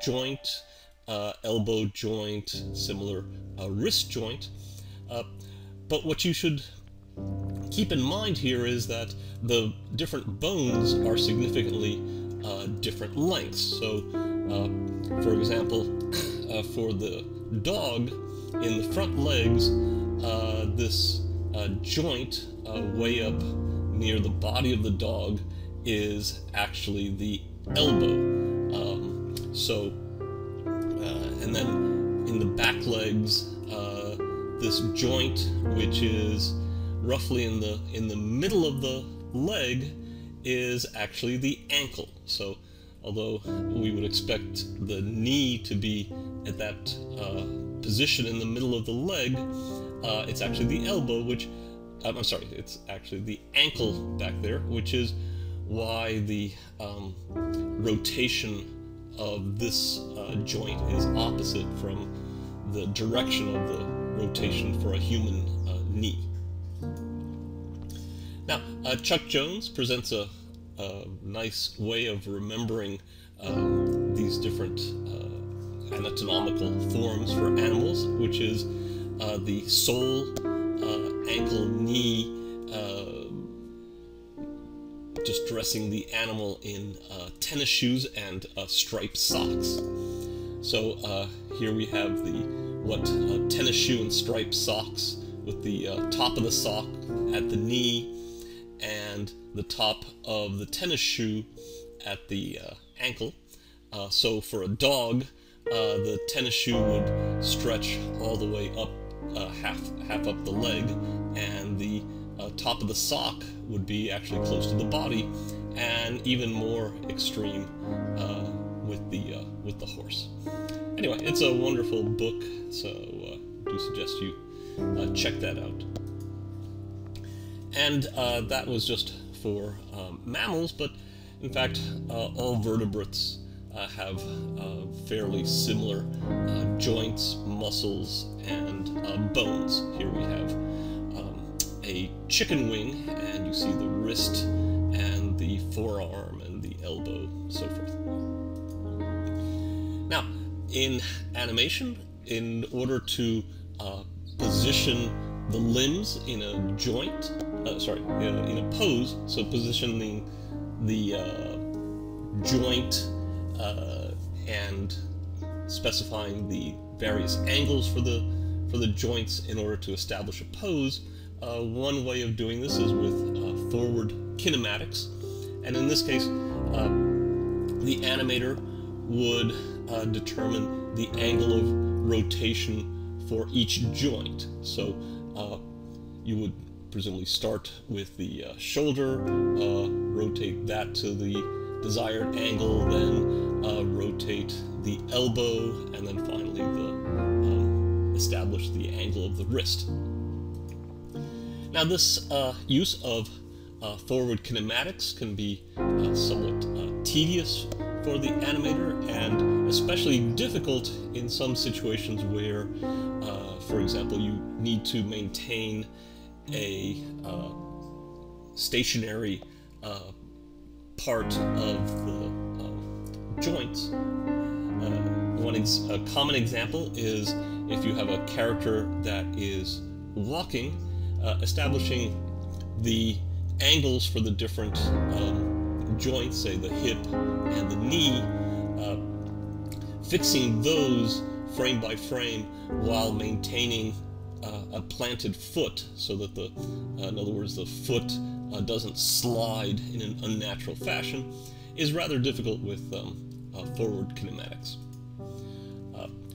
joint, elbow joint, similar wrist joint. But what you should keep in mind here is that the different bones are significantly different lengths. So, for example, for the dog, in the front legs, this joint way up near the body of the dog is actually the elbow. And then in the back legs, this joint, which is roughly in the middle of the leg, is actually the ankle. So although we would expect the knee to be at that position in the middle of the leg, it's actually the elbow, which I'm sorry, it's actually the ankle back there, which is why the rotation of this joint is opposite from the direction of the rotation for a human knee. Now, Chuck Jones presents a nice way of remembering these different anatomical forms for animals, which is the sole, ankle, knee, just dressing the animal in tennis shoes and striped socks. So here we have what tennis shoe and striped socks, with the top of the sock at the knee and the top of the tennis shoe at the ankle. So for a dog, the tennis shoe would stretch all the way up, half up the leg, and the top of the sock would be actually close to the body, and even more extreme with the horse. Anyway, it's a wonderful book, so do suggest you check that out. And that was just for mammals, but in fact all vertebrates have fairly similar joints, muscles, and bones. Here we have a chicken wing, and you see the wrist and the forearm and the elbow, so forth. Now, in animation, in order to position the limbs in a joint, in a pose, so positioning the joint and specifying the various angles for the joints in order to establish a pose. One way of doing this is with forward kinematics, and in this case the animator would determine the angle of rotation for each joint. So you would presumably start with the shoulder, rotate that to the desired angle, then rotate the elbow, and then finally establish the angle of the wrist. Now, this use of forward kinematics can be somewhat tedious for the animator, and especially difficult in some situations where, for example, you need to maintain a stationary part of the joints. A common example is if you have a character that is walking, establishing the angles for the different joints, say the hip and the knee, fixing those frame by frame while maintaining a planted foot, so that in other words, the foot doesn't slide in an unnatural fashion, is rather difficult with forward kinematics.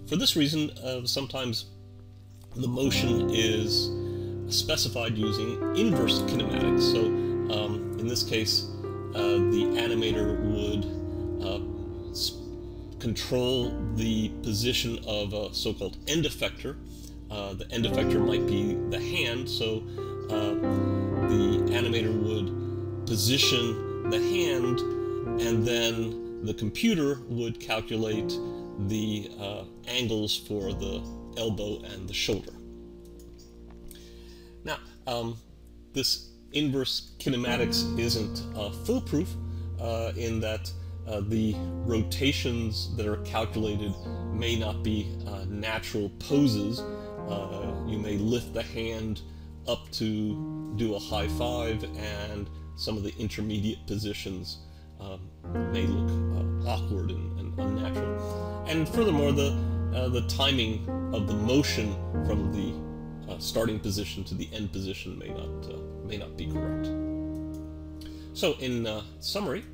For this reason, sometimes the motion is specified using inverse kinematics. So in this case, the animator would control the position of a so-called end effector. The end effector might be the hand, so the animator would position the hand, and then the computer would calculate the angles for the elbow and the shoulder. Now, this inverse kinematics isn't foolproof in that the rotations that are calculated may not be natural poses. You may lift the hand up to do a high five, and some of the intermediate positions may look awkward and unnatural. And furthermore, the timing of the motion from the starting position to the end position may not be correct. So, in summary,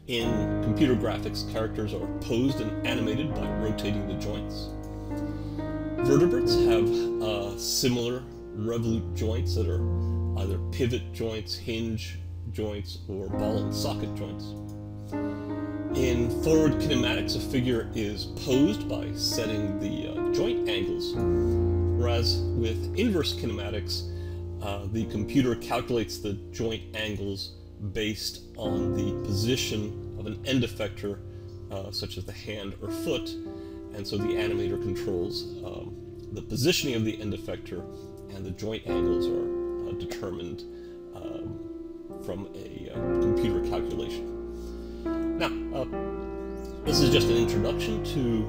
in computer graphics, characters are posed and animated by rotating the joints. Vertebrates have similar revolute joints that are either pivot joints, hinge joints, or ball and socket joints. In forward kinematics, a figure is posed by setting the joint angles, whereas with inverse kinematics, the computer calculates the joint angles based on the position of an end effector, such as the hand or foot, and so the animator controls the positioning of the end effector, and the joint angles are determined from a computer calculation. Now, this is just an introduction to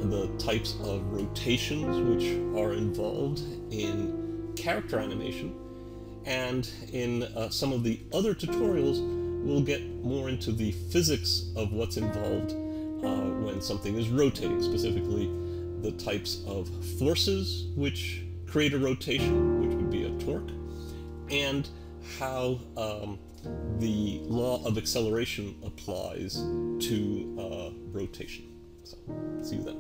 the types of rotations which are involved in character animation, and in some of the other tutorials we'll get more into the physics of what's involved when something is rotating, specifically the types of forces which create a rotation, which would be a torque, and how the law of acceleration applies to rotation. So, see you then.